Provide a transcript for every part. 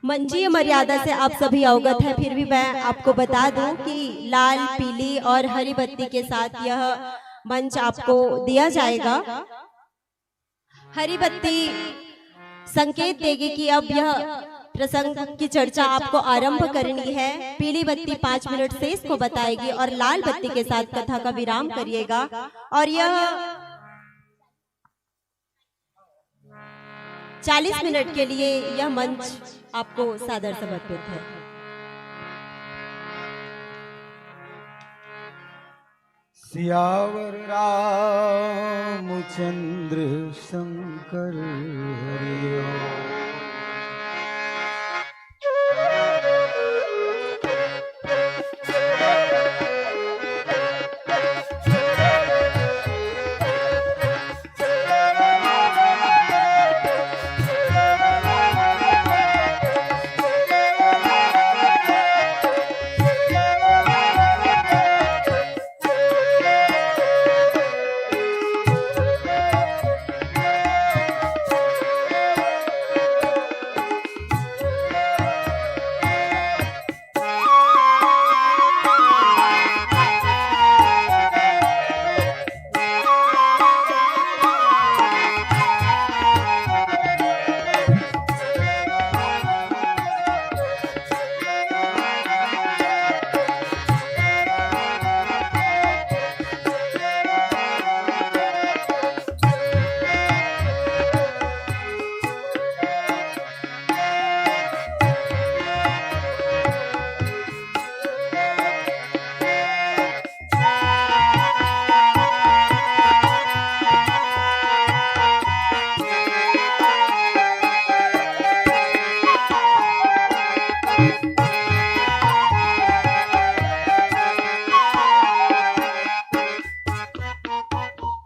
मंजीय मर्यादा से आप सभी अवगत हैं, फिर भी मैं आपको बता दूं कि लाल, पीली और हरी बत्ती के साथ यह मंच आपको दिया जाएगा। हरी बत्ती संकेत देगी कि अब यह प्रसंग की चर्चा आपको आरंभ करनी है। पीली बत्ती 5 मिनट शेष को बताएगी और लाल बत्ती के साथ कथा का विराम करिएगा। और यह 40 मिनट के लिए यह मंच आपको सादर समर्पित है। सियावर रामचंद्र शंकर हरि ओम।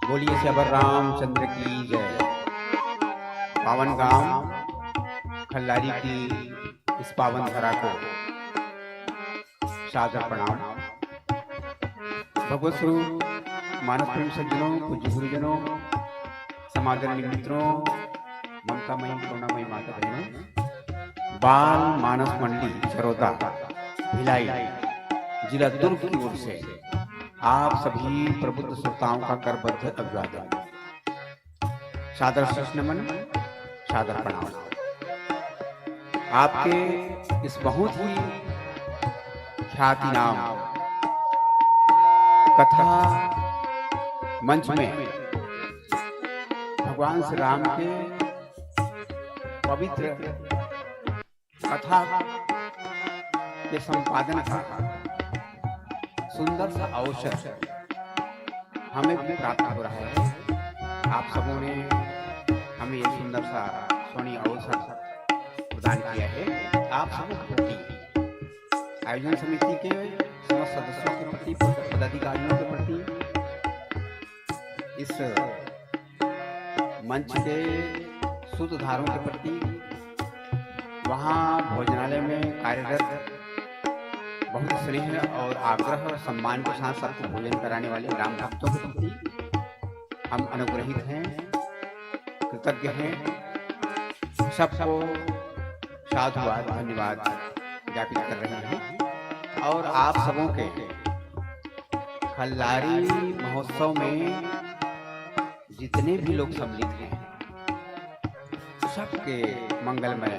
बोलिए सबर रामचंद्र की जय। पावन गांव खल्लारी की इस पावन धरा को सादर प्रणाम। भगवत स्वरूप मानस प्रेम सज्जनों, पूज्य गुरुजनों, समादरणीय मित्रों, ममतामयी करुणामयी माता बहनों, बाल मानस मंडली चरोदा भिलाई जिला दुर्ग की ओर से आप सभी प्रबुद्ध श्रोताओं का करबद्ध अभिवादन, सादर शीश नमन, सादर प्रणाम। आपके इस बहुत ही ख्याति नाम कथा मंच में भगवान श्री राम के पवित्र कथा के संपादन का सुंदर सा अवसर हमें भी प्राप्त हो रहा है। आप सबों ने हमें ये सुंदर सा सोनी अवसर प्रदान किया है। आप सबों के प्रति, आयोजन समिति के समस्त सदस्यों के प्रति, पदाधिकारियों के प्रति, इस मंच के सूत्रधारों के प्रति, वहाँ भोजनालय में कार्यरत बहुत स्नेह और आग्रह और सम्मान के साथ सबको भोजन कराने वाले राम भक्तों के प्रति हम अनुग्रहित हैं, कृतज्ञ हैं। सबको साधुवाद, धन्यवाद ज्ञापित कर रहे हैं। और आप सबों के खल्लारी महोत्सव में जितने भी लोग सम्मिलित हैं, सबके मंगलमय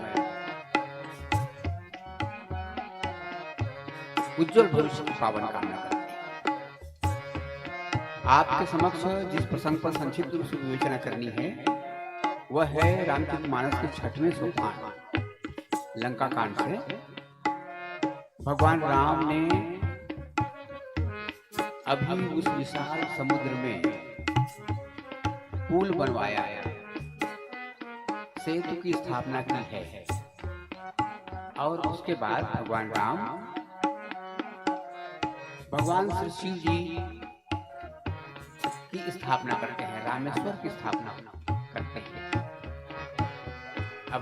उज्जवल भविष्य की पावन कामना करते हैं। आपके समक्ष जिस प्रसंग पर संक्षिप्त रूप से विवेचना करनी है वह है रामचरितमानस के 6वें सोपान लंका कांड से। भगवान राम ने अभी उस विशाल समुद्र में पुल बनवाया, सेतु की स्थापना की है। और उसके बाद भगवान राम भगवान श्री शिव जी की स्थापना करते हैं, रामेश्वर की स्थापना करते हैं। अब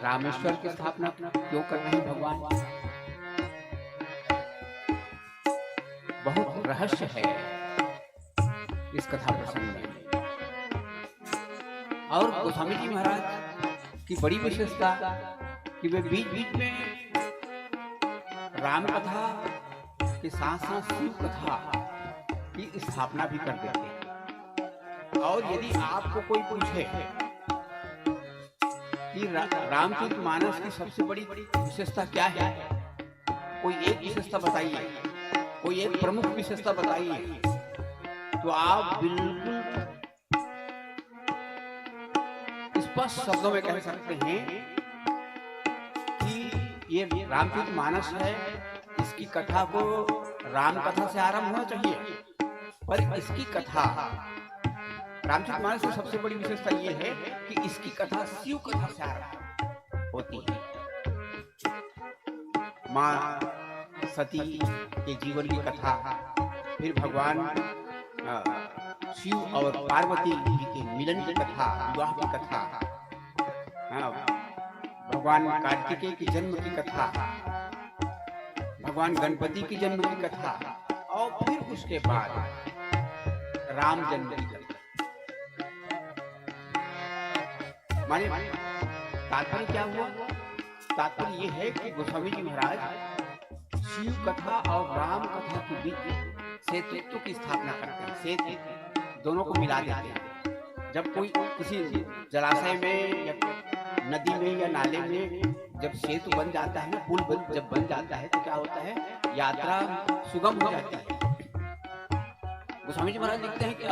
रामेश्वर की स्थापना क्यों कर रहे हैं भगवान? बहुत रहस्य है इस कथा प्रसंग में। और गोस्वामी जी महाराज की बड़ी विशेषता कि वे बीच बीच में राम कथा के साथ साथ शिव कथा की स्थापना भी कर देते हैं। और यदि आपको कोई पूछे कि रामचरितमानस की सबसे बड़ी विशेषता क्या है, कोई एक विशेषता बताइए, कोई एक प्रमुख विशेषता बताइए, तो आप बिल्कुल स्पष्ट शब्दों में कह सकते हैं कि ये रामचरितमानस है। इसकी कथा को राम कथा से आरंभ होना चाहिए, पर इसकी कथा रामचरितमानस की सबसे बड़ी विशेषता ये है कि इसकी कथा शिव कथा से आरंभ होती है। माँ सती के जीवन की कथा, फिर भगवान शिव और पार्वती जी के मिलन की कथा, विवाह की कथा, भगवान कार्तिकेय के जन्म की कथा, भगवान गणपति के जन्म की कथा, और फिर उसके बाद राम जन्म की कथा। माने तात्पर्य क्या हुआ? तात्पर्य ये है कि गोस्वामी जी महाराज शिव कथा और राम कथा के बीच सेतुत्व की स्थापना करते हैं। सेतु दोनों को मिला देते हैं। जब कोई किसी जलाशय में या नदी में या नाले में जब सेतु बन जाता है, पुल जब बन जाता है, तो क्या होता है? यात्रा सुगम हो जाती है। गोस्वामी जी महाराज लिखते हैं कि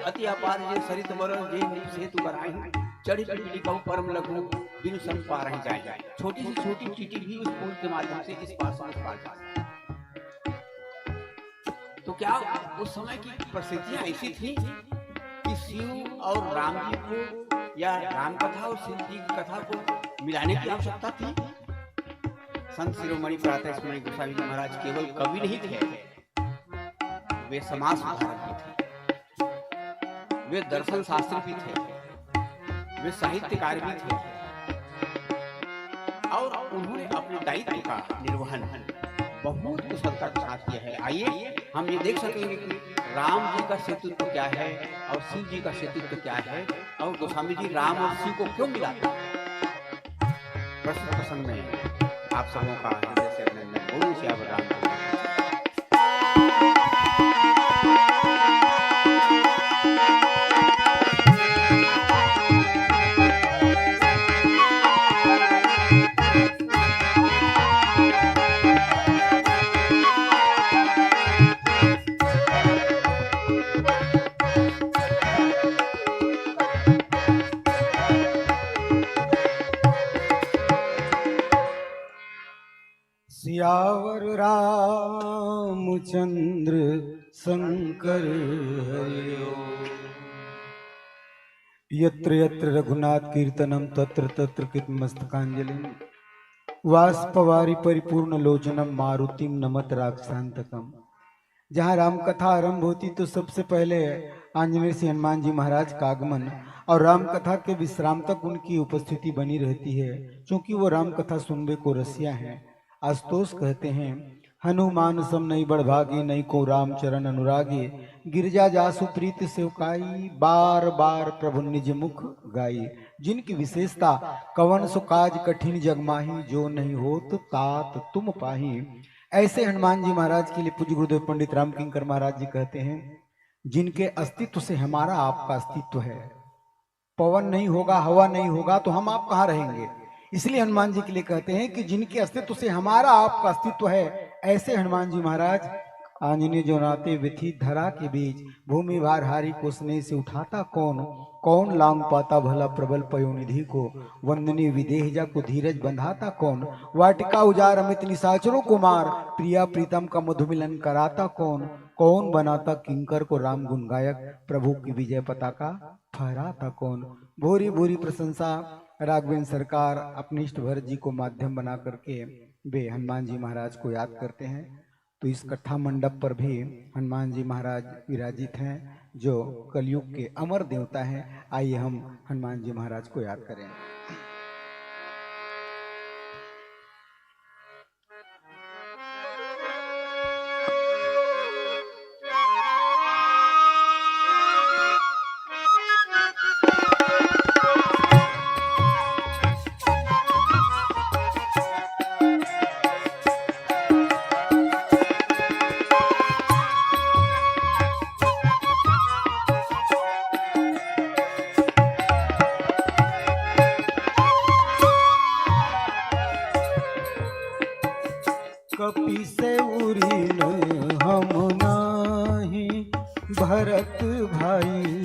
अति अपार जे सरित बर जे सेतु कराई, चढ़ी चढ़ी कहूँ परम लघु बिन सम पार ही जाए। छोटी सी छोटी चीटी भी उस पुल के माध्यम से इस पार से उस पार जा सकती। तो क्या उस समय की परिस्थितियां ऐसी थी कि शिव और राम जी को या राम कथा और शिव जी की कथा को मिलाने की आवश्यकता थी? संत शिरोमणि प्रातः स्मरणीय गोस्वामी जी महाराज केवल कवि नहीं थे, वे समाज सुधारक भी थे, वे दर्शन शास्त्री भी थे, वे साहित्यकार भी थे, और उन्होंने अपने दायित्व का निर्वहन बहुत कुशलता के साथ किया है। आइए हम ये देख सकेंगे कि राम जी का सेतुत्व क्या है और शिव जी का सेतुत्व क्या है, और गोस्वामी जी राम और शिव को क्यों मिलाते हैं। प्रश्न प्रसंग में आप सबों का हृदय से अभिनंदन। बोलो श्याम राम। सियावर रामचंद्र शंकर हरिओ। यत्र यत्र रघुनाथ कीर्तनम तत्र तत्र कृतमस्तकांजलिं वाष्पवारि परिपूर्ण लोचनम मारुतिम नमत राक्षसांतकम। जहाँ राम कथा आरंभ होती तो सबसे पहले आंजनेय से हनुमान जी महाराज का आगमन और राम कथा के विश्राम तक उनकी उपस्थिति बनी रहती है, क्योंकि वो राम कथा सुनने को रसिया हैं। आशुतोष कहते हैं, हनुमान सम नहीं बड़भागी, नहीं को राम चरण अनुरागी, गिरजा जासु प्रीति सेवकाई, बार बार प्रभु निज मुख गाई। जिनकी विशेषता कवन सो काज कठिन जगमाही, जो नहीं होत तात तुम पाही। ऐसे हनुमान जी महाराज के लिए पूज्य गुरुदेव पंडित राम किंकर महाराज जी कहते हैं, जिनके अस्तित्व से हमारा आपका अस्तित्व है। पवन नहीं होगा, हवा नहीं होगा तो हम आप कहाँ रहेंगे। इसलिए हनुमान जी के लिए कहते हैं कि जिनके अस्तित्व से हमारा आपका अस्तित्व है, ऐसे हनुमान जी महाराज आंजनेय जो नाते विथि धरा के बीच, भूमि भार हारी को स्नेह से उठाता कौन, कौन लांग पाता भला प्रबल पयोनिधि को, वंदनीय विदेहजा को धीरज बंधाता कौन, वाटिका उजार अमित निशाचरों को मार, प्रिया प्रीतम का मधुमिलन कराता कौन, कौन बनाता किंकर को राम गुण गायक, प्रभु की विजय पताका फहराता कौन। भूरी भूरी प्रशंसा राघवेंद्र सरकार अपने इष्ट भरत जी को माध्यम बना करके वे हनुमान जी महाराज को याद करते हैं। तो इस कथा मंडप पर भी हनुमान जी महाराज विराजित हैं, जो कलयुग के अमर देवता हैं। आइए हम हनुमान जी महाराज को याद करें। भरत भाई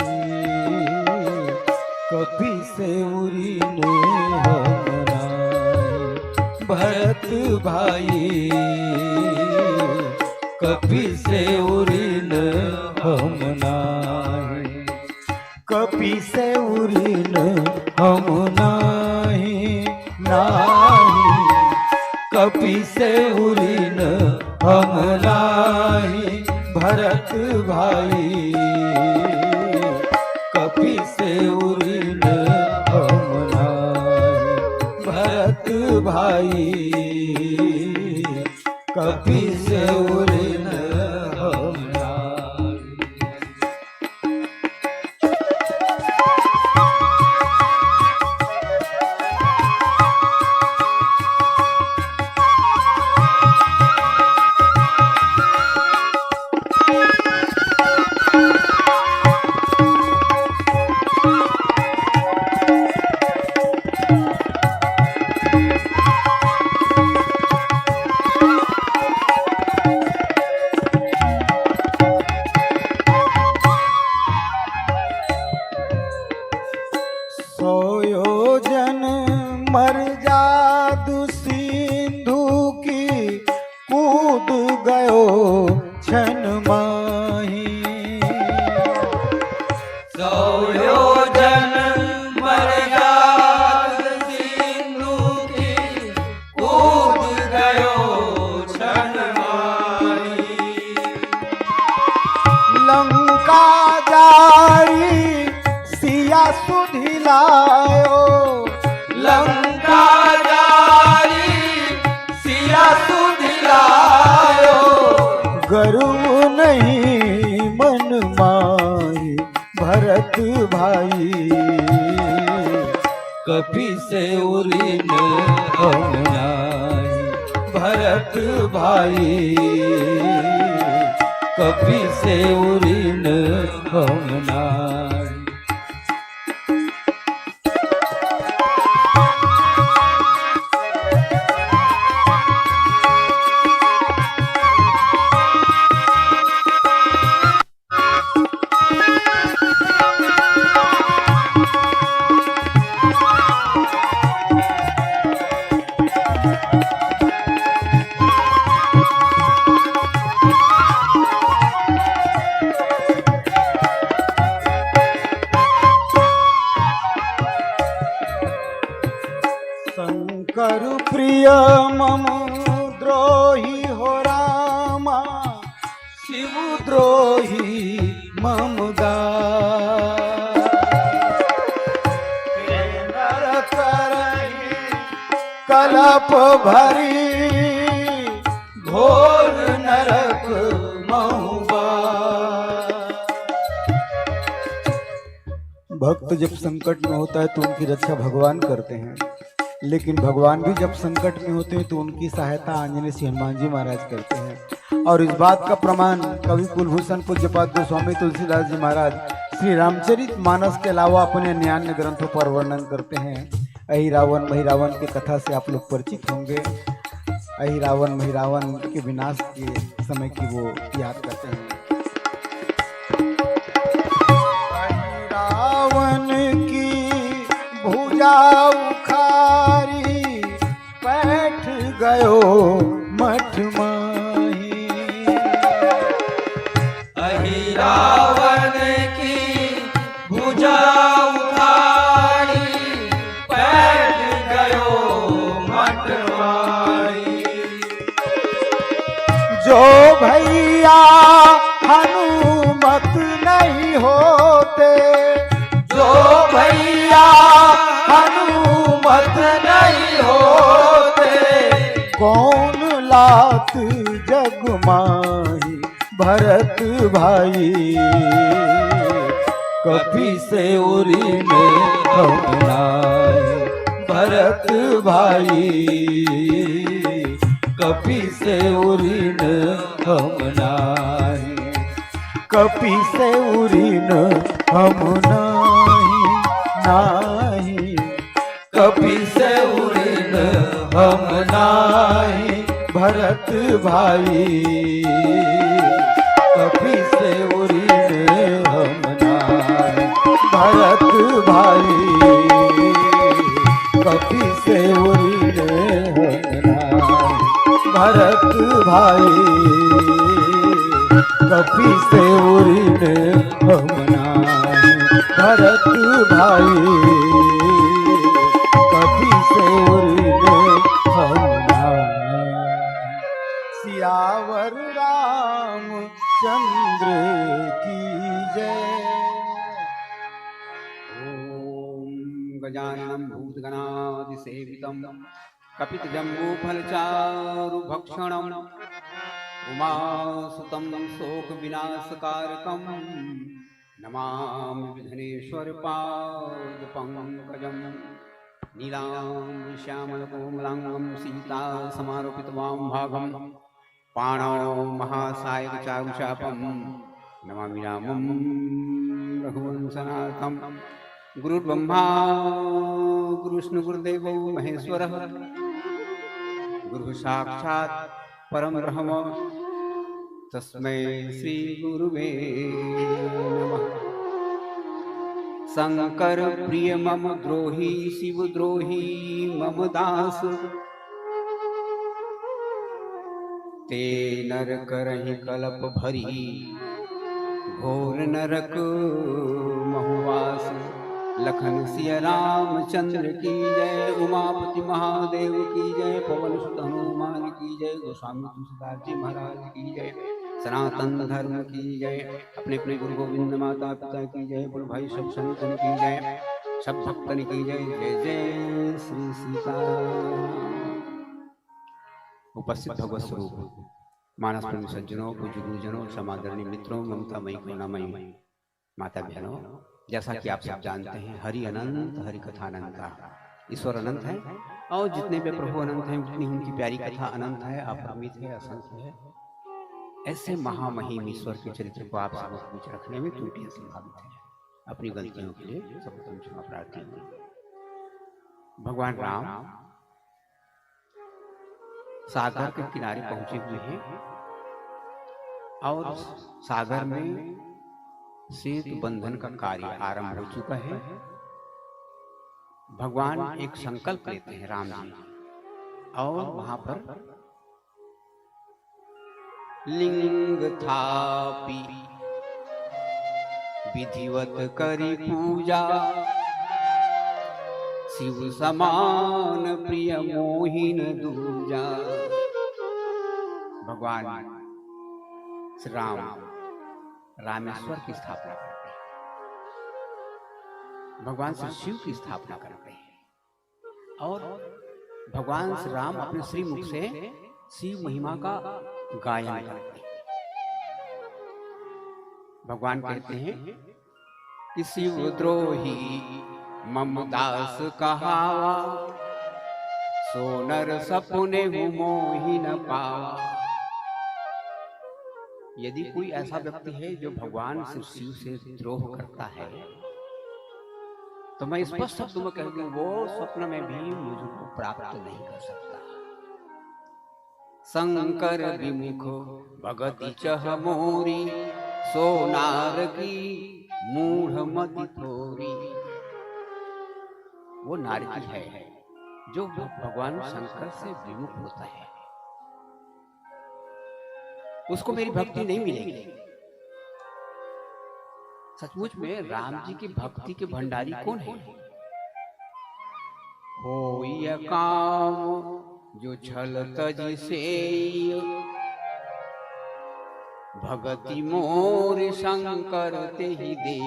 कभी से उरीन हम नाई। भरत भाई कभी से उरीन हम नाई। कभी से उरीन हम नाही नाही। कभी से उरीन हम नाही। भरत भाई कभी से उरीन हम नाही। भरत भाई कभी से उरीन हम नाही। सोयोजन मर्याद सिंधु की कूद गयो छन माही। सोयोजन मर्याद सिंधु की कूद गयो छन माही। लंका जाई सिया सुधिलायो। लंका जारी सिया सुधिलायो। गर्व नहीं मन माही। भरत भाई कभी से उरीन हम नाही। भरत भाई कभी से उरीन हम नाही। शंकर प्रिय मम द्रोही हो रामा। शिव द्रोही मम गा। नर करही कलप भरी घोर नरक महुबा। भक्त जब संकट में होता है तो उनकी रक्षा भगवान करते हैं, लेकिन भगवान भी जब संकट में होते हैं तो उनकी सहायता आंजनेय सिंह हनुमान जी महाराज करते हैं। और इस बात का प्रमाण कवि कुलभूषण पूज्यपाद गोस्वामी तुलसीदास जी महाराज श्री रामचरित मानस के अलावा अपने अन्य ग्रंथों पर वर्णन करते हैं। अहिरावण महिरावण की कथा से आप लोग परिचित होंगे। अहिरावण महिरावण के विनाश के समय की वो याद करते हैं। अहिरावण की भुजा उखारी बैठ गयो मठ माही। अहिरावण की भुजा उखाड़ी बैठ गयो मठ माही। जो भैया हनुमत नहीं होते। जो भैया हनुमत नहीं होते। कौन लात जग माही। भरत भाई कभी से उरीन हम नाही। भरत भाई कभी से उरीन हम नाही। कपि से उरीन हम नाही नाही। कभी से उरीन हम नाही। भरत भाई कपि से उरीन से उरीन हम नाही। भरत भाई कपि से उरीन हम नाही। भरत भाई कपि से उरीन हम नाही। सियावर रामचंद्र की जय। ओम गजाननं भूतगणादिसेवितं कपितजम्बूफलचारुभक्षणं उमासुतं शोकविनाशकारकं नमामि विघ्नेश्वरपादपङ्कजं। नीलाम्बरश्यामलकोमलाङ्गं सीतासमारोपितवामभागं पाणौ महासायकचारुचापं नमामि रामं रघुवंशनाथं। गुरुर्ब्रह्मा गुरुविष्णुर्देवो महेश्वरः गुरुः साक्षात् परं ब्रह्म तस्मै श्री गुरुवे नमः। शंकर प्रिय मम द्रोही शिव द्रोही मम दास ते नर करहि कलप भरी घोर नरक महुवास। लखन सिया रामचंद्र की जय। उमापति महादेव की जय। पवन सुत हनुमान की जय। गोस्वामी तुलसीदास जी महाराज की जय। सनातन धर्म की जय। अपने अपने गुरु गोविंद माता पिता की जय। बोल भाई सब संतन की जय। सब भक्तन की जय। जय जय श्री सीताराम। उपस्थित भगवत स्वरूप मानस प्रेमी सज्जनों, पूज्य गुरुजनों, समादरणीय मित्रों, ममतामयी करुणामयी माता बहनों, जैसा कि आप सब जानते हैं हरि अनंत हरि कथा अनंता। ईश्वर अनंत है और जितने भी प्रभु अनंत हैं उतनी उनकी प्यारी कथा अनंत है, अपरिमित है, असंख्य है। ऐसे महामहिम ईश्वर के चरित्र को आप सब बीच रखने में त्रुटियां संभावित है। अपनी गलतियों के लिए सर्वोत्तम क्षमा प्रार्थी हूँ। भगवान राम सागर के किनारे पहुंचे हुए हैं और सागर में सेतु बंधन का कार्य आरंभ हो चुका है। भगवान एक संकल्प लेते हैं राम जी और वहां पर लिंग थापी विधिवत करी पूजा शिव समान प्रिय मोहिन दूजा। भगवान श्री राम रामेश्वर की स्थापना करते हैं। भगवान श्री शिव की स्थापना करते हैं और भगवान श्री राम अपने श्री मुख से शिव महिमा का गायन करते हैं। भगवान कहते हैं कि शिव द्रोही मम दास कहावा सोनर सपने मोहि न पावा। यदि कोई ऐसा व्यक्ति है जो भगवान श्री शिव से द्रोह करता है तो मैं स्पष्ट शब्दों में कह दूं वो स्वप्न में भी मुझको प्राप्त नहीं कर सकता। शंकर विमुख भगति चह मोरी सोनार की मूढ़ मति थोरी। वो नारकी है जो भगवान शंकर से विमुख होता है, उसको मेरी भक्ति नहीं मिलेगी। सचमुच में राम जी की भक्ति के भंडारी कौन है? होय काम जो छल तज से भगति मोर शंकर ते ही दे।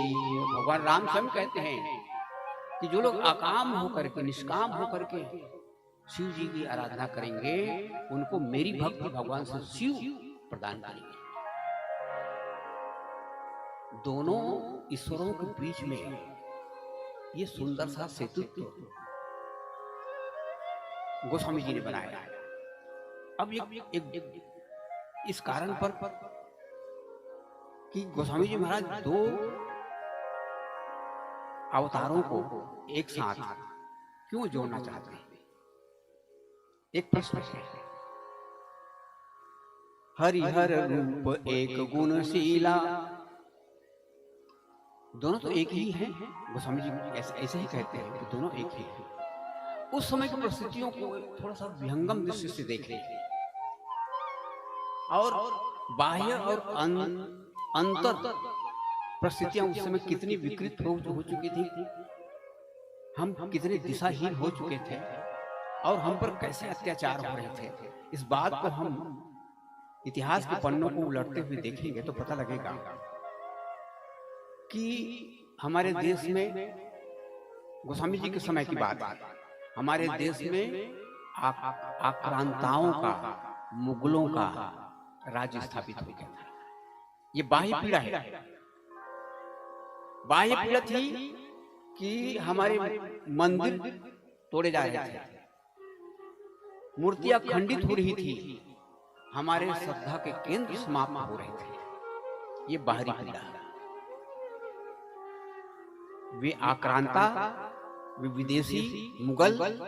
भगवान राम स्वयं कहते हैं कि जो लोग अकाम होकर के निष्काम होकर के शिव जी की आराधना करेंगे उनको मेरी भक्ति भगवान से शिव प्रदान करेंगे। दोनों ईश्वरों के बीच में ये सुंदर सा सेतु गोस्वामी जी ने बनाया। अब एक इस कारण पर कि गोस्वामी जी महाराज दो अवतारों को एक साथ क्यों जोड़ना चाहते हैं? एक प्रश्न है। हरिहर रूप एक गुणशीला, दोनों तो एक ही हैं। गोस्वामी जी ऐसे ही कहते हैं कि दोनों एक ही हैं। उस समय की परिस्थितियों को थोड़ा सा विहंगम दृष्टि से देख लें और बाह्य और अंतर परिस्थितियां उस समय कितनी विकृत हो चुकी थी, हम कितने दिशाहीन हो चुके थे और हम पर कैसे अत्याचार हो रहे थे। इस बात को हम इतिहास के पन्नों को उलटते हुए देखेंगे तो पता लगेगा कि हमारे देश में, गोस्वामी जी के समय की बात है, हमारे देश में आक्रांताओं का, मुगलों का राज्य स्थापित हो गया था। ये बाह्य पीड़ा है। बाह्य पीड़ा थी कि हमारे मंदिर तोड़े जा रहे थे, मूर्तियां खंडित हो रही थी, हमारे श्रद्धा के केंद्र समाप्त हो रहे थे। ये बाहरी पीड़ा है। वे आक्रांता, वे विदेशी मुगल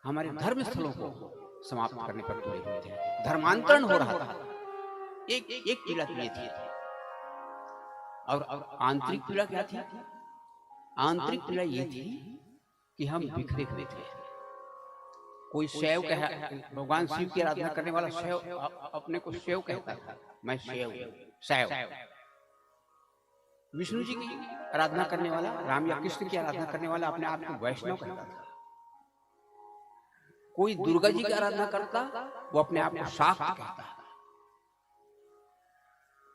हमारे धर्म स्थलों को समाप्त करने पर तुले हुए थे। धर्मांतरण हो रहा था। एक पीड़ा तो ये थी। और आंतरिक पीड़ा क्या थी? आंतरिक पीड़ा ये थी कि हम बिखरे हुए थे। कोई शैव कहा, भगवान शिव की आराधना करने वाला शैव अपने को शैव कहता था, मैं शैव। विष्णु जी की आराधना करने वाला, राम या कृष्ण की आराधना करने वाला अपने आप को वैष्णव कहता था। कोई दुर्गा जी की आराधना करता, वो अपने आप को शाक्त कहता।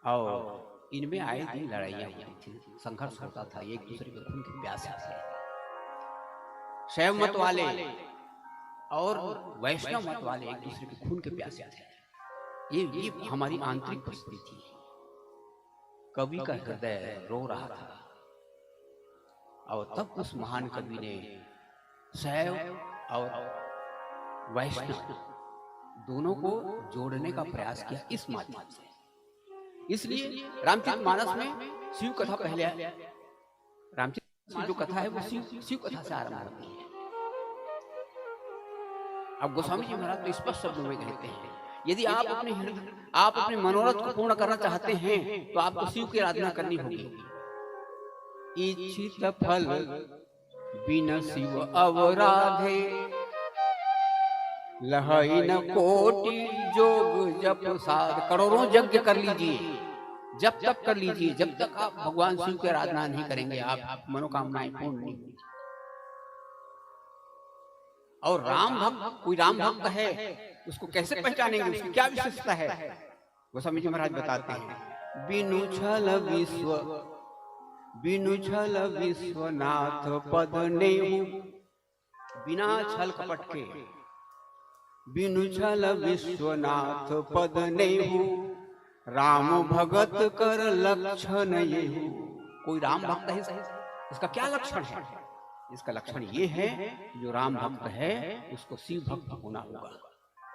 और इनमें आए दिन लड़ाइयां होती थी, संघर्ष होता था, एक दूसरे के खून के प्यासे थे। शैव मत वाले और वैष्णव मत वाले एक दूसरे के खून के प्यासे थे। ये हमारी आंतरिक परिस्थिति थी। कवि का हृदय रो रहा था और तब उस महान कवि ने शैव और वैष्णव दोनों को जोड़ने का प्रयास किया इस माध्यम से। इसलिए रामचरितमानस में शिव कथा पहले है। रामचरित की जो कथा है वो शिव कथा से आरंभ होती है। अब गोस्वामी जी महाराज तो स्पष्ट शब्दों में कहते हैं, यदि आप अपने मनोरथ को पूर्ण करना चाहते हैं तो आपको शिव की आराधना करनी होगी। इच्छित फल बिन शिव अवराधे, लहई न कोटि जोग जप साध। करोड़ों यज्ञ कर लीजिए, जब तक कर लीजिए, जब तक आप भगवान शिव की आराधना नहीं करेंगे आप मनोकामनाएं पूर्ण नहीं होंगी। और राम भक्त, कोई राम भक्त है उसको कैसे पहचानेंगे, उसकी क्या विशेषता है? गोस्वामी जी महाराज बताते हैं, बिनु छल विश्वनाथ पद नेहु, बिना छल कपट के, बिनु छल विश्वनाथ पद नेहु, राम भगत कर लक्षण येहु। कोई राम भक्त है, इसका क्या लक्षण है? इसका लक्षण ये है, जो राम भक्त है उसको शिव भक्त होना होगा,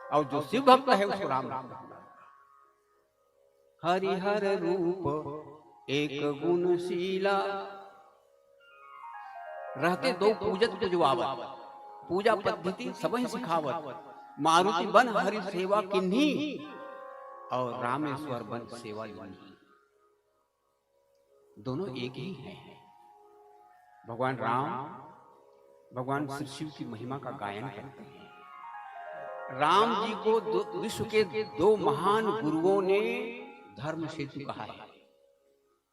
और जो शिव भक्त है उसको राम भक्त होना होगा। हरिहर रूप एक गुणशीला, रहते दो पूजत पुजवावत, पूजा पद्धति सबहि सिखावत। मारुति बन हरि सेवा किन्ही, और रामेश्वर बन सेवा योनि। दोनों एक ही हैं। भगवान राम भगवान श्री शिव की महिमा का गायन करते हैं। राम जी को विश्व के दो महान गुरुओं ने धर्म सेतु कहा है।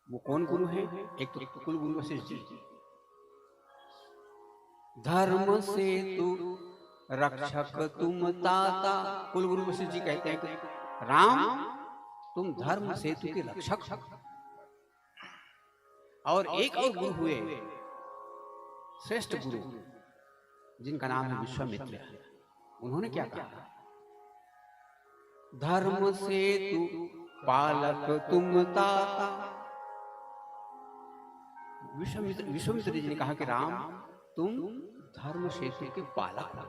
वो कौन गुरु हैं? एक तो कुल गुरु वशिष्ठ जी, धर्म सेतु रक्षक तुम ताता। कुल गुरु वशिष्ठ जी कहते हैं कि राम तुम धर्म सेतु के रक्षक। और एक और गुरु हुए श्रेष्ठ गुरु, जिनका नाम है विश्वामित्र। उन्होंने क्या कहा? धर्म सेतु पालक तुम ताता। विश्वामित्र जी ने कहा कि राम तुम धर्म सेतु के पालक हो।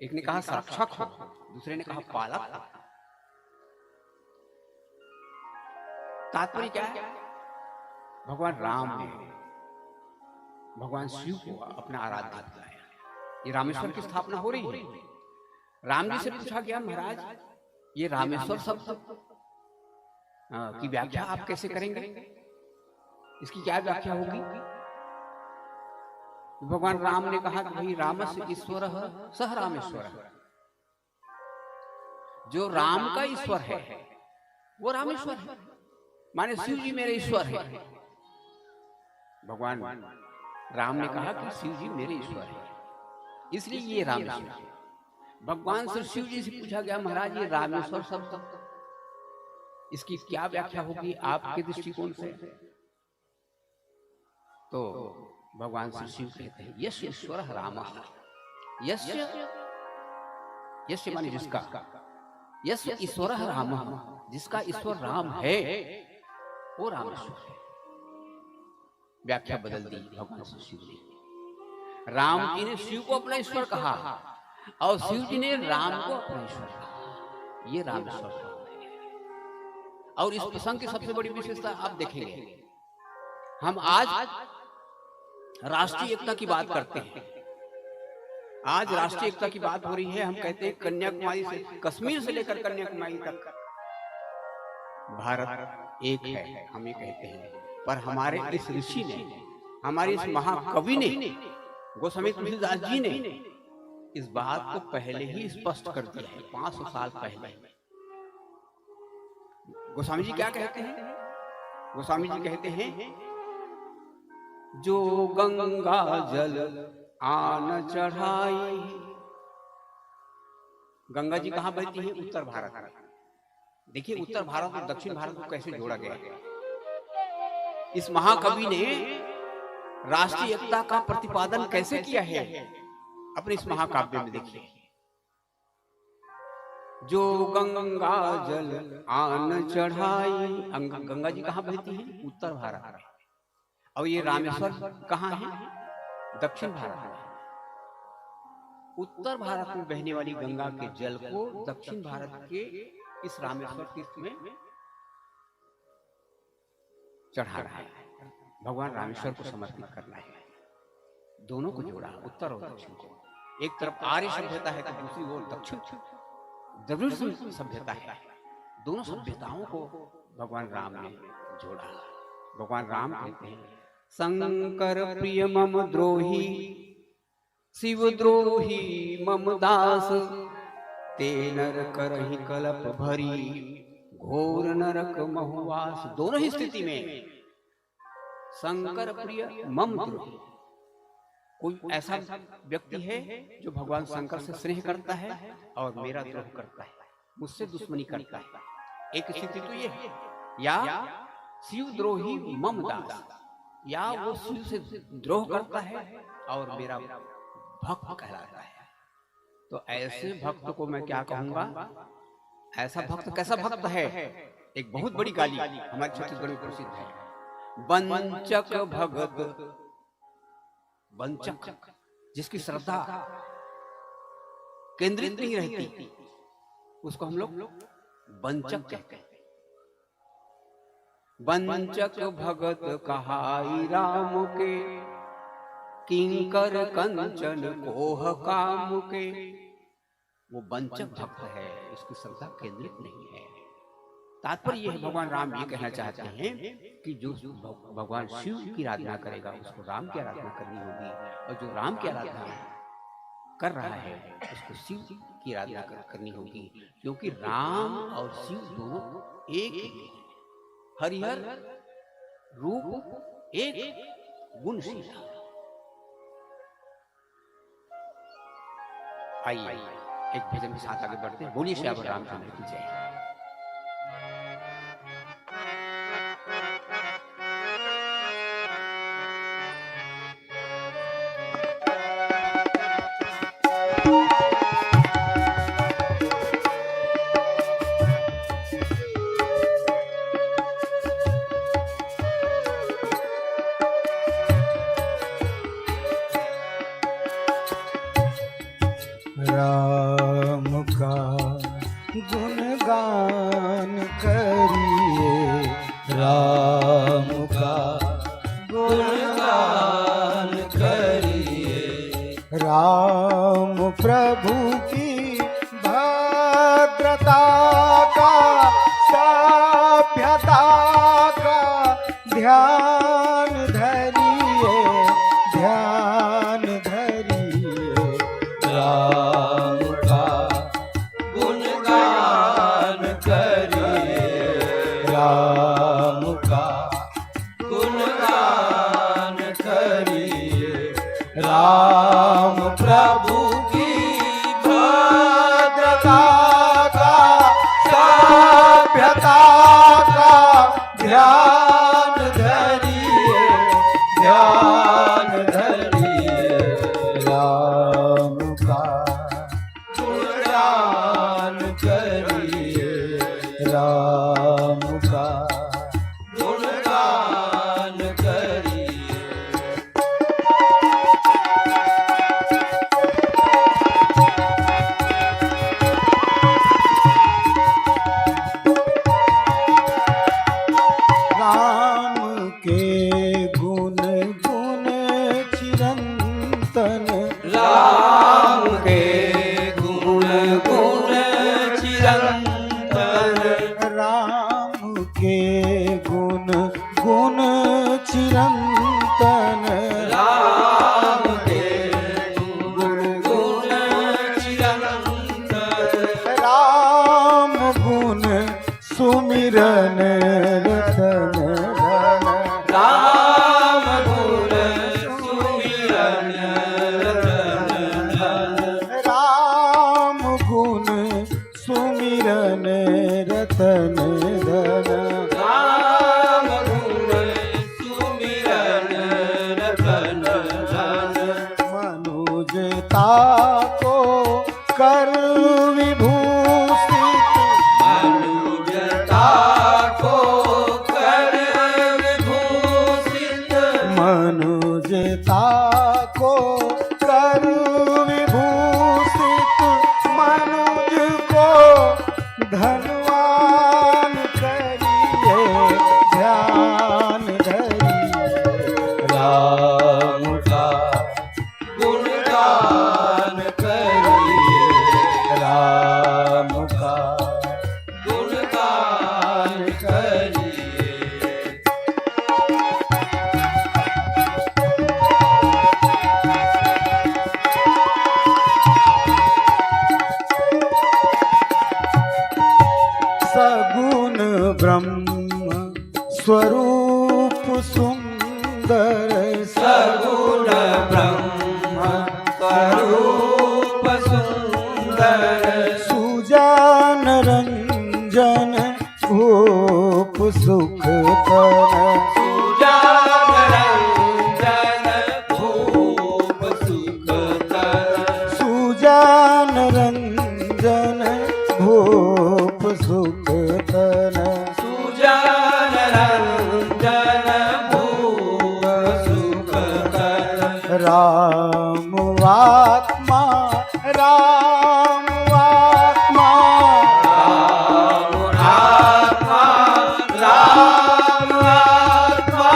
एक ने कहा संरक्षक हो, दूसरे ने कहा पालक हो। तात्पर्य क्या है? भगवान राम ने भगवान शिव को अपना आराध्य बनाया। ये रामेश्वर की स्थापना हो रही है। राम जी से पूछा गया, महाराज ये रामेश्वर शब्द की व्याख्या आप कैसे करेंगे? इसकी क्या व्याख्या होगी? भगवान राम ने कहा कि भाई रामस्य ईश्वर सह रामेश्वर। जो राम का ईश्वर है वो रामेश्वर है, माने शिव जी मेरे ईश्वर है। भगवान राम ने कहा कि शिव जी मेरे ईश्वर है, इसलिए ये रामेश्वर है। भगवान श्री शिव जी से पूछा गया, महाराज ये रामेश्वर शब्द इसकी क्या व्याख्या होगी आपके दृष्टिकोण से? तो भगवान श्री शिव कहते हैं, यश ईश्वर राम, यस्य यस्य माने जिसका, यश ईश्वर राम, जिसका ईश्वर राम है वो रामेश्वर है। व्याख्या बदल दी भगवान श्री शिव ने। राम जी ने शिव को अपना ईश्वर कहा और शिव जी ने राम को अपना ईश्वर कहा। ये रामेश्वर है। और इस प्रसंग की सबसे बड़ी विशेषता आप देखेंगे, हम आज राष्ट्रीय एकता की बात करते हैं। आज राष्ट्रीय एकता की बात हो रही है। हम कहते हैं कन्याकुमारी से, कश्मीर से लेकर कन्याकुमारी तक भारत एक है, हम ये कहते हैं। पर हमारे इस ऋषि ने, हमारे इस महाकवि ने, गोस्वामी तुलसीदास जी ने इस बात को पहले ही स्पष्ट कर दिया है, 500 साल पहले। गोस्वामी जी क्या कहते हैं? गोस्वामी जी कहते हैं, जो गंगा जल आन चढ़ाई। गंगा जी कहां बहती है? उत्तर भारत में। देखिए उत्तर भारत और दक्षिण भारत को कैसे जोड़ा गया है। इस महाकवि ने राष्ट्रीय एकता का प्रतिपादन कैसे किया है अपने इस महाकाव्य में। देखिए, जो गंगा जल आन चढ़ाई। गंगा जी कहां बहती है? उत्तर भारत में। और ये रामेश्वर कहां है? दक्षिण भारत में। उत्तर भारत में बहने वाली गंगा के जल को दक्षिण भारत के इस रामेश्वर तीर्थ में चढ़ा रहा है। भगवान रामेश्वर को समर्पित करना है। दोनों को जोड़ा, उत्तर और दक्षिण को। एक तरफ आर्य सभ्यता है तो दूसरी ओर दक्षिण द्रविड़ सभ्यता है। दोनों सभ्यताओं को भगवान राम ने जोड़ा। भगवान राम कहते हैं, शंकर प्रिय मम द्रोही, शिव द्रोही मम दास, ते नर करहि कलप भरी, घोर नरक महुवास। दोनों ही स्थिति में शंकर प्रिय मम द्रोही। कोई ऐसा व्यक्ति है जो भगवान शंकर से स्नेह करता है और मेरा द्रोह करता है, मुझसे दुश्मनी करता है। एक स्थिति तो ये है, या शिव द्रोही मम दास, या वो शिव से द्रोह करता है और मेरा भक्त कहलाता है। तो ऐसे भक्त को मैं क्या कहूंगा? ऐसा भक्त कैसा भक्त है? एक बहुत बड़ी गाली हमारे छत्तीसगढ़ में प्रसिद्ध है, वंचक भगत। वंचक, जिसकी श्रद्धा केंद्रित नहीं रहती, उसको हम लोग वंचक कहते हैं। वंचक भगत कहाई राम के, किंकर कंचन कोह काम के। वो वंचक भक्त है, इसकी श्रद्धा केंद्रित नहीं है। तात्पर्य यह है, भगवान राम ये कहना चाहते हैं कि जो भगवान शिव की आराधना करेगा उसको राम की आराधना करनी होगी, और जो राम की आराधना कर रहा है उसको शिव की आराधना करनी होगी। क्योंकि राम और शिव दोनों एक ही हैं। हरिहर रूप एक, गुण सीधा। आइए एक भजन के साथ आगे बढ़ते हैं। बोलिए श्याम रामचंद्र की जय। राम का गुणगान करिए, राम का गुणगान करिए। राम प्रभु की भद्रता का, सभ्यता का ध्यान धरिए, ध्यान राम का गुणगान करिए, राम प्रभु की भद्रता का, सभ्यता का ध्यान धरिए, ध्यान धरिए, राम का गुणगान करिए, राम का गुणगान करिए। राम के गुण गुण चिरंतन, राम के गुण गुण चिरंतन, राम के गुण गुण चिरंतन, राम के गुण गुण चिरंतन, राम गुण सुमिरन रतन धन, राम गुण सुमिरन रतन धन, राम गुण सुमिरन रतन धन, राम गुण सुमिरन रतन धन, मनुजता को कर विभूषित, मनुजता को कर विभूषित, मनुजता को कर विभूषित, मनुज को धनवान करिए, ध्यान धरिए, राम का गुणगान करिए, राम का गुणगान करिए। सगुण ब्रह्म स्वरूप सुंदर, सगुण ब्रह्म स्वरूप सुंदर, सुजान रंजन भूप सुख तन, सुजान रंजन भूप सुख तन, सुजान रंजन भूप सुख तन, सुजान रंजन भूप सुख तन, राम आत्मा, राम आत्मा, राम आत्मा, राम आत्मा,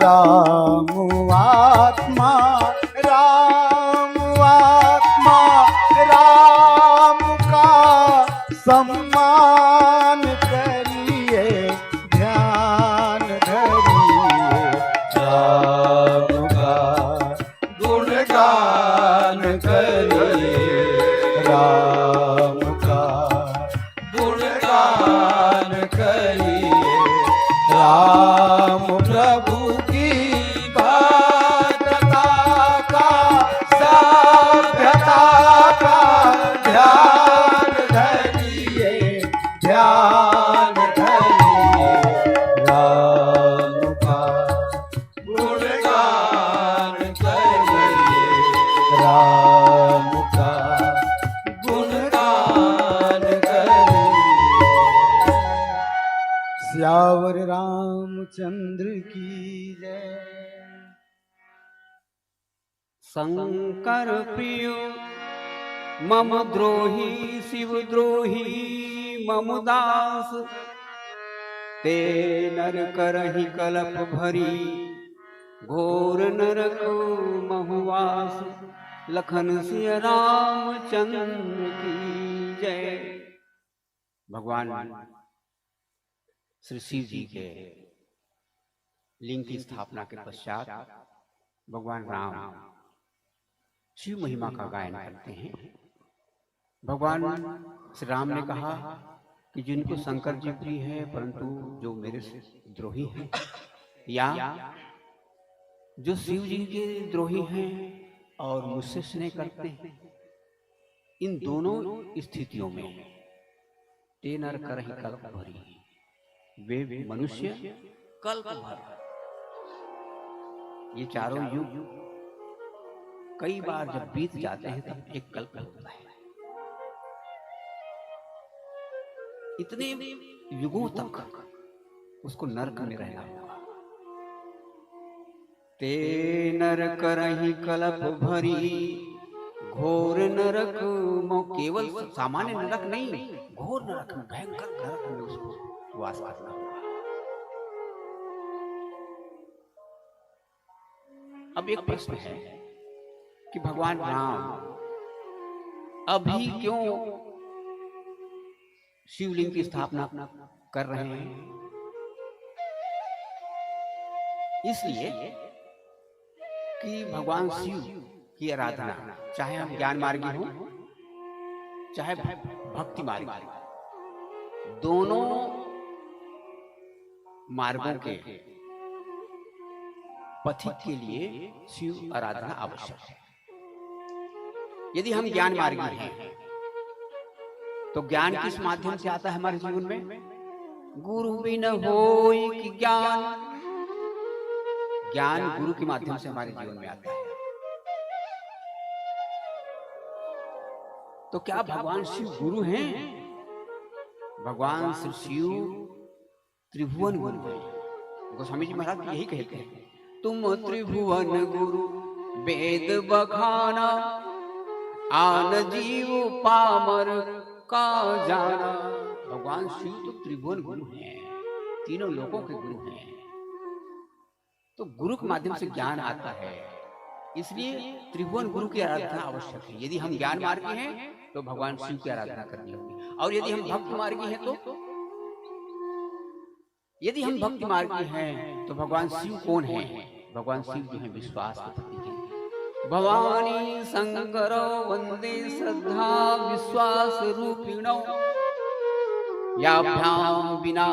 राम आत्मा, राम आत्मा, राम का सम्मान करिए, ध्यान धरिए, राम का गुणगान करिए, राम का गुणगान करिए, राम प्रभु की भद्रता का, सभ्यता का ध्यान धरिए, ध्यान धरिए, राम का गुणगान करिए, राम का गुणगान करिए। सियावर रामचंद्र की जय। शंकर प्रिय मम द्रोही शिव द्रोही मम दास, ते नर करहि कलप भरी घोर नरक महुवास। लखन सिय रामचंद्र की जय। भगवान श्री शिव जी के लिंग की स्थापना के पश्चात भगवान राम शिव महिमा का गायन करते हैं। भगवान श्री राम ने कहा कि जिनको शंकर जी प्रिय है परंतु जो मेरे से द्रोही हैं या जो शिव जी के द्रोही हैं और मुझसे स्नेह करते हैं, इन दोनों स्थितियों में ते नर करहि कल्प भरी, वे मनुष्य कल्प भर। ये चारों युग कई बार जब बीत जाते हैं तब एक कल्प होता है। इतने युगों तक उसको नरक में रहना होगा। ते नर करहि कल्प भरी, घोर नरक में, केवल सामान्य नरक नहीं, घोर नरक में, भयंकर नरक में उसको वास करना होगा। अब एक प्रश्न है कि भगवान राम अभी क्यों शिवलिंग की स्थापना कर रहे हैं? इसलिए कि भगवान शिव की आराधना, चाहे हम ज्ञान मार्गी हो चाहे भक्ति मार्गी, दोनों मार्गों के पथिक के लिए शिव आराधना आवश्यक है। यदि हम ज्ञान मार्गी हैं तो ज्ञान किस माध्यम से आता है हमारे जीवन में? गुरु बिन होय कि ज्ञान, ज्ञान गुरु के माध्यम से हमारे जीवन में आता है। तो क्या भगवान शिव गुरु हैं? भगवान श्री शिव त्रिभुवन गुरु हैं। गोस्वामी जी महाराज यही कहते हैं, तुम त्रिभुवन गुरु वेद बखाना, आन जीव पामर का जाना। भगवान शिव तो त्रिभुवन गुरु हैं, तीनों लोकों के गुरु हैं। तो गुरु के माध्यम से ज्ञान आता है, इसलिए त्रिभुवन गुरु की आराधना आवश्यक है। यदि हम ज्ञान मार्गी हैं तो भगवान शिव की आराधना करनी होगी, और यदि हम भक्ति मार्गी हैं तो यदि हम भक्ति मार्गी हैं तो भगवान शिव कौन है? भगवान शिव जो है विश्वास के प्रतीक हैं। भवानी शंकर वंदे श्रद्धा विश्वास रूपिणौ, याभ्याम विना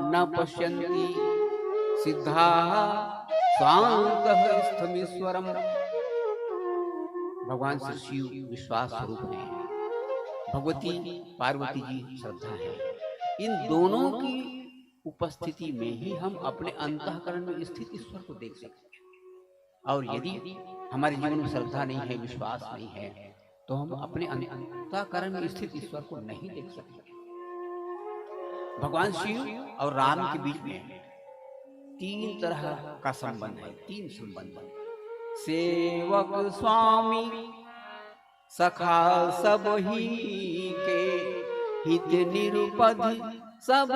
न पश्यन्ति सिद्धा स्वांतः स्थमीश्वरम। भगवान श्री शिव विश्वास स्वरूप हैं, भगवती पार्वती जी श्रद्धा है। इन दोनों की उपस्थिति में ही हम अपने अंतःकरण में स्थित ईश्वर को देख सकते हैं। और यदि हमारे जीवन में श्रद्धा नहीं है, विश्वास नहीं है, तो हम अपने अंतःकरण में स्थित ईश्वर को नहीं देख सकते। भगवान शिव और राम के बीच में तीन तरह का संबंध है, तीन संबंध। सेवक स्वामी सखा सब ही के, हित निरुपधि सब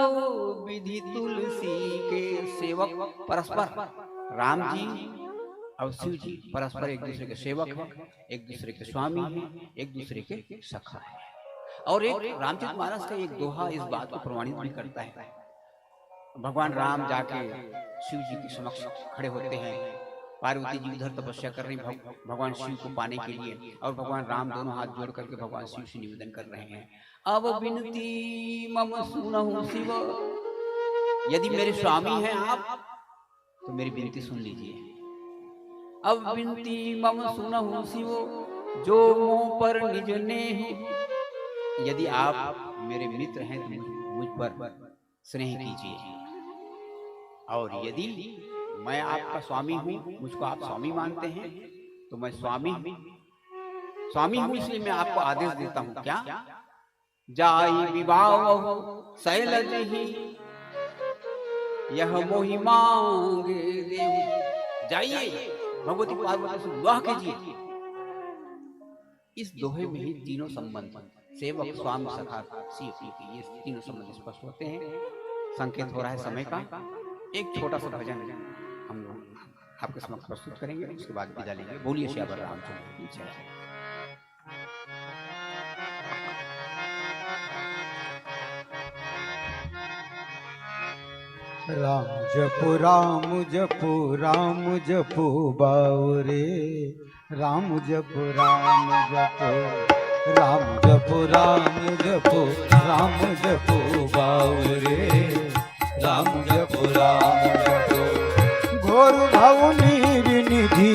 विधि तुलसी के। सेवक परस्पर, राम जी और शिव जी परस्पर एक दूसरे के सेवक हैं, एक दूसरे के स्वामी हैं, एक दूसरे के सखा हैं। और एक रामचरित मानस का एक दोहा इस बात को प्रमाणित भी करता है। भगवान राम जाके शिव जी के समक्ष खड़े होते हैं, पार्वती जी उधर तपस्या कर रही भगवान शिव को पाने के लिए, और भगवान राम दोनों हाथ जोड़ करके भगवान शिव से निवेदन कर रहे हैं, अब विनती मम सुनहु शिव। यदि मेरे स्वामी हैं आप तो मेरी विनती सुन लीजिए। अब विनती मम सुनहु शिव, जो मुँह पर निज नेहु। यदि आप मेरे मित्र हैं तो मुझ पर स्नेह कीजिए, और यदि मैं आपका स्वामी हूँ, मुझको आप स्वामी मानते हैं, तो मैं स्वामी हूँ, इसलिए मैं आपको आदेश देता हूँ। क्या? जाई विवाह शैलज ही, यह मोहि मांगे देहु। जाइए भगवती पार्वती से विवाह कीजिए। इस दोहे में ही तीनों संबंध, सेवक स्वामी सखा शिव की, ये तीनों संबंध स्पष्ट होते हैं। संकेत हो रहा है समय का। एक छोटा सा भजन हम आपके समक्ष प्रस्तुत करेंगे, उसके बाद विदा लेंगे। बोलिए श्यावर रामचंद्र की जय। राम जपो राम जपो राम जपो बावरे, राम जपो राम जपो राम जपो राम जपो राम जपो बावरे राम जपो राम जपो घोर भव नीर निधि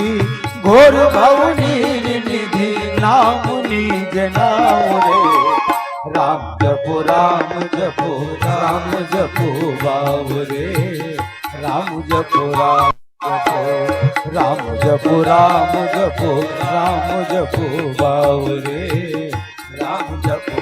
घोर भव नीर निधि नाम निज नाम रे राम जपो राम जपो बावरे राम जपो राम जपो बावरे राम जपो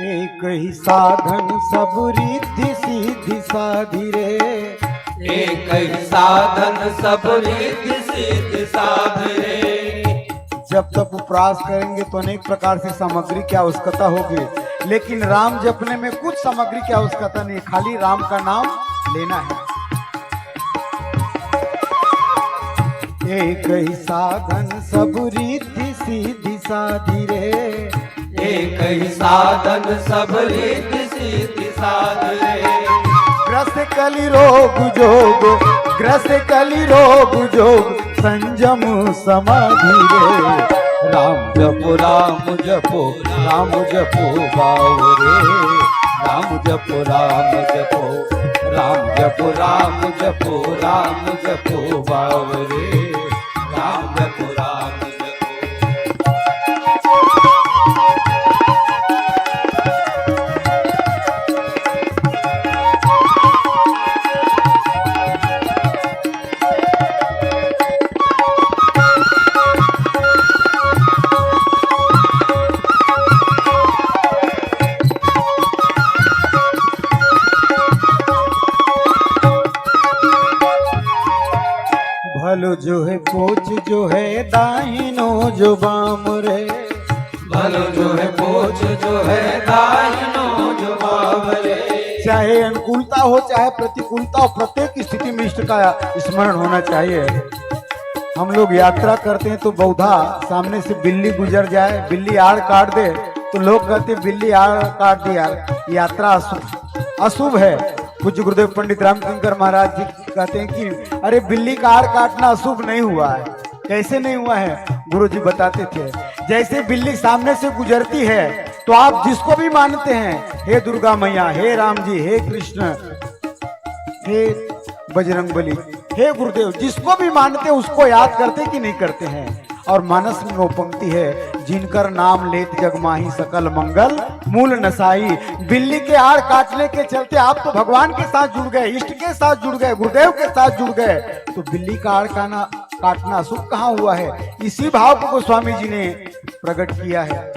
एक ही साधन सब रिद्धि सिद्धि साधि रे एक ही साधन सब रिद्धि सिद्धि साधरे जब तक उपरास करेंगे तो अनेक प्रकार से सामग्री की आवश्यकता होगी, लेकिन राम जपने में कुछ सामग्री की आवश्यकता नहीं, खाली राम का नाम लेना है। एक ही साधन सब रिद्धि सिद्धि साधि रे एक ही साधन सब रिद्धि सिद्धि साधरे ग्रस्त कलि रोग जोग ग्रस्त कलि रोग जोग संयम समाधि रे राम जपो बावरे राम जपो बावरे राम जपो भलो जो है पोच जो है दाहिनो जो बाम रे भलो जो है पोच जो है दाहिनो जो बावरे चाहे अनुकूलता हो चाहे प्रतिकूलता हो, प्रत्येक स्थिति में इष्ट का स्मरण होना चाहिए। हम लोग यात्रा करते हैं तो बहुधा सामने से बिल्ली गुजर जाए, बिल्ली आड़ काट दे तो लोग कहते हैं बिल्ली आड़ काट दी यार, यात्रा अशुभ है। पूज्य गुरुदेव पंडित रामशंकर महाराज जी कहते हैं कि अरे बिल्ली का आड़ काटना अशुभ नहीं हुआ है। कैसे नहीं हुआ है? गुरु जी बताते थे, जैसे बिल्ली सामने से गुजरती है तो आप जिसको भी मानते हैं, हे दुर्गा मैया, हे राम जी, हे कृष्ण, हे बजरंगबली, हे गुरुदेव, जिसको भी मानते हैं उसको याद करते कि नहीं करते हैं। और मानस में वो पंक्ति है, जिनकर नाम लेत जग माही सकल मंगल मूल नसाई। बिल्ली के आड़ काटने के चलते आप तो भगवान के साथ जुड़ गए, इष्ट के साथ जुड़ गए, गुरुदेव के साथ जुड़ गए, तो बिल्ली का आड़ काटना अशुभ कहाँ हुआ है? इसी भाव को गोस्वामी जी ने प्रकट किया है।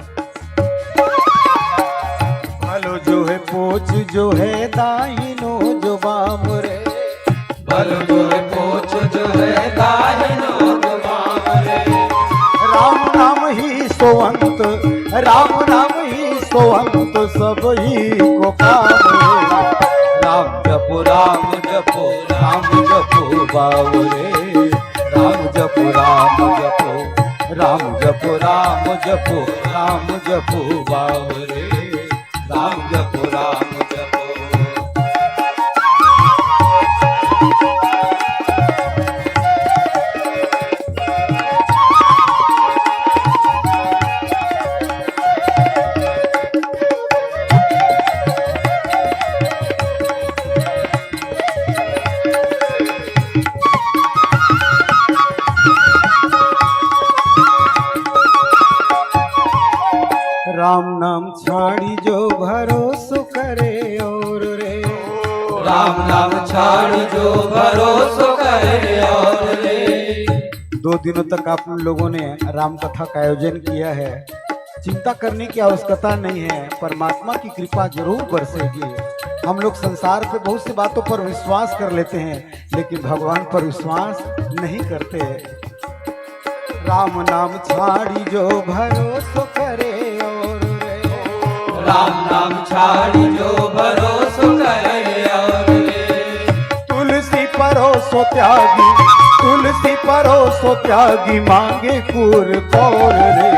भलो जो है पोच जो है दाहिनो जो बाम रे भलो जो है पोच जो है दाहिनो जो बावरे राम नाम ही सोअंत, राम नाम ही सोअंत सब ही को काम रे। राम जपो बावरे राम जपो बावरे राम जपो राम नाम छाड़ी जो भरोसो करे और रे राम नाम छाड़ी जो भरोसो करे और रे 2 दिनों तक आप लोगों ने राम कथा का आयोजन किया है। चिंता करने की आवश्यकता नहीं है, परमात्मा की कृपा जरूर बरसेगी। हम लोग संसार पे बहुत सी बातों पर विश्वास कर लेते हैं, लेकिन भगवान पर विश्वास नहीं करते। राम नाम छाड़ी जो भरोसो करे और रे राम नाम छाड़ी जो भरोसो करे और रे परोसो त्यागी, तुलसी परोसो त्यागी, मांगे कुर कौर रे।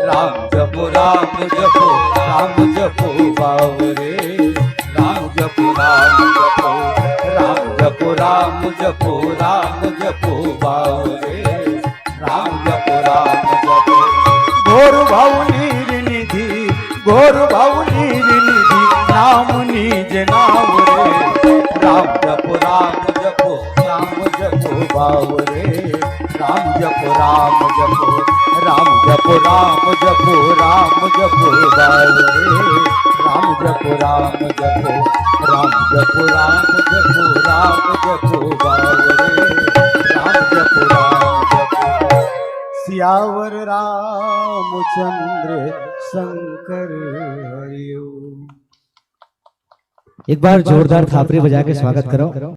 राम जपो राम जपो राम जपो बावरे, राम जपो राम जपो राम जपो राम जपो राम जपो बावरे, राम जपो राम जपो। घोर भाव नीर निधि, घोर भाव नीर निधि, नाम निज नाम रे। राम जपो राम जपो बावरे, राम जपो राम जपो राम जपो राम जपो राम जपो बावरे, राम जपो राम जपो राम जपो राम जपो राम जपो बावरे, राम जपो राम जपो। सियावर रामचंद्र शंकर हरिओम। एक बार जोरदार थापड़ी बजा के स्वागत करो।